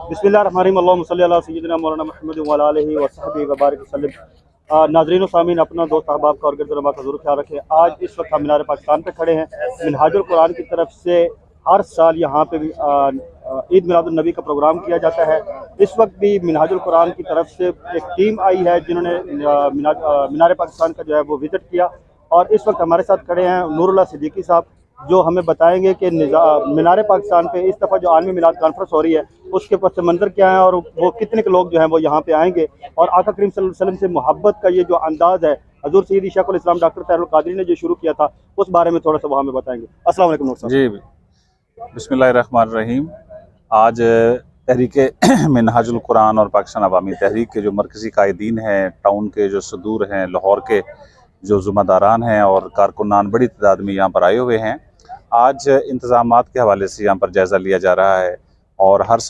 बिस्मिल्लाहिर्रहमानिर्रहीम अल्लाहुम्मा सल्ली अला सय्यिदिना मौलाना मुहम्मद व अला आलिहि व सहबिहि व बारिक वसल्लम। नाज़रीन व सामीन, अपना दोस्त अहबाब का और गिरद का ज़रूर ख्याल रखें। आज इस वक्त हम मीनार पाकिस्तान पे खड़े हैं। मिनहाजुल कुरान की तरफ से हर साल यहाँ पे भी ईद मिलादुन नबी का प्रोग्राम किया जाता है। इस वक्त भी मिनहाजुल कुरान की तरफ से एक टीम आई है जिन्होंने मीनार पाकिस्तान का जो है वो विज़िट किया, और इस वक्त हमारे साथ खड़े हैं नूरुल्लाह सिद्दीकी साहब, जो हमें बताएंगे कि मीनार पाकिस्तान पे इस दफ़ा जो आलमी मिलाद कॉन्फ्रेंस हो रही है उसके पस मंज़र क्या है और वो कितने के लोग जो हैं वो यहाँ पे आएंगे, और आका करीम सल्लल्लाहु अलैहि वसल्लम से मोहब्बत का ये जो अंदाज़ है हज़ूर सैयदी शेखुल इस्लाम डॉक्टर ताहिरुल कादरी ने जो शुरू किया था, उस बारे में थोड़ा सा वो हमें बताएंगे। अस्सलाम वालेकुम नूर साहब। जी, बिस्मिल्लाहिर्रहमानिर्रहीम। आज तहरीक मिनहाजुल कुरान और पाकिस्तान अवामी तहरीक के जो मरकज़ी कायदीन हैं, टाउन के जो सदूर हैं, लाहौर के जो ज़िम्मेदारान हैं और कारकुनान बड़ी तादाद में यहाँ पर आए हुए हैं। आज इंतज़ामात के हवाले से यहाँ पर जायज़ा लिया जा रहा है, और हर साल